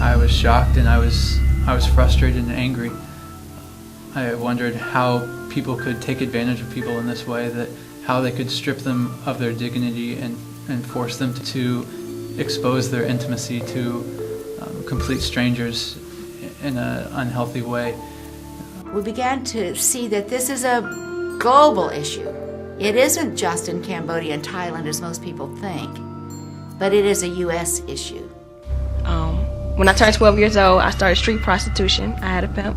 I was shocked, and I was frustrated and angry. I wondered how people could take advantage of people in this way, that how they could strip them of their dignity and force them to expose their intimacy to complete strangers in an unhealthy way. We began to see that this is a global issue. It isn't just in Cambodia and Thailand as most people think, but it is a U.S. issue. When I turned 12 years old, I started street prostitution. I had a pimp.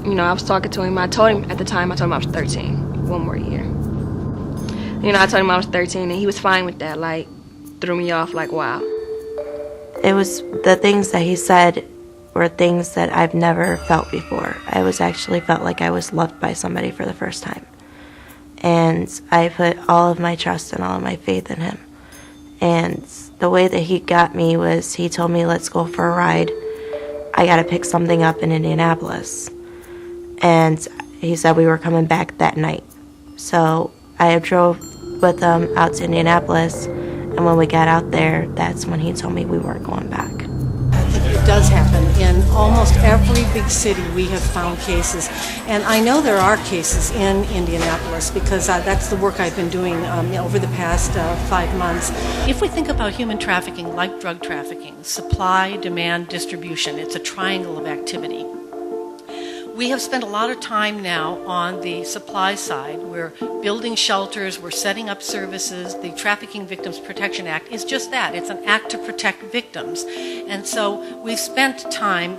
I was talking to him. I told him at the time, I was 13, one more year. I told him I was 13, and he was fine with that, like, threw me off, like, wow. It was the things that he said were things that I've never felt before. I actually felt like I was loved by somebody for the first time. And I put all of my trust and all of my faith in him. And the way that he got me was he told me, let's go for a ride. I got to pick something up in Indianapolis. And he said we were coming back that night. So I drove with him out to Indianapolis. And when we got out there, that's when he told me we weren't going back. I think it does happen. In almost every big city we have found cases. And I know there are cases in Indianapolis because that's the work I've been doing over the past 5 months. If we think about human trafficking like drug trafficking, supply, demand, distribution, it's a triangle of activity. We have spent a lot of time now on the supply side. We're building shelters, we're setting up services. The Trafficking Victims Protection Act is just that. It's an act to protect victims. And so we've spent time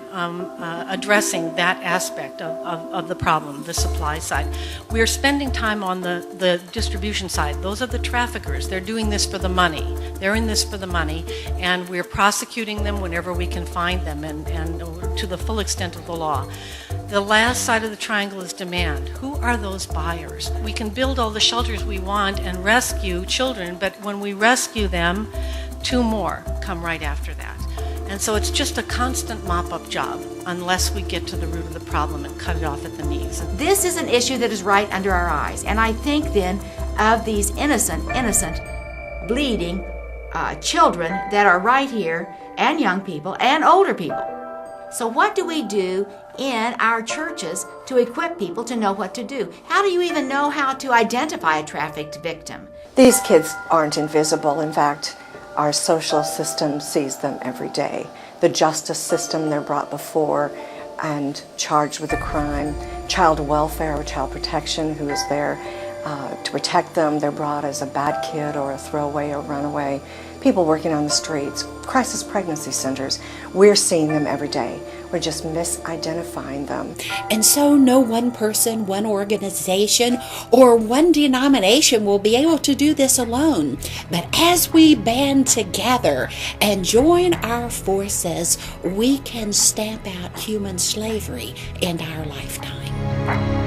addressing that aspect of the problem, the supply side. We're spending time on the distribution side. Those are the traffickers. They're doing this for the money. They're in this for the money, and we're prosecuting them whenever we can find them and to the full extent of the law. The last side of the triangle is demand. Who are those buyers? We can build all the shelters we want and rescue children, but when we rescue them, 2 more come right after that. And so it's just a constant mop-up job unless we get to the root of the problem and cut it off at the knees. This is an issue that is right under our eyes. And I think then of these innocent, bleeding children that are right here, and young people, and older people. So what do we do in our churches to equip people to know what to do? How do you even know how to identify a trafficked victim? These kids aren't invisible. In fact, our social system sees them every day. The justice system, they're brought before and charged with a crime. Child welfare or child protection, who is there to protect them, they're brought as a bad kid or a throwaway or runaway. People working on the streets, crisis pregnancy centers, we're seeing them every day. We're just misidentifying them. And so no one person, one organization, or one denomination will be able to do this alone. But as we band together and join our forces, we can stamp out human slavery in our lifetime.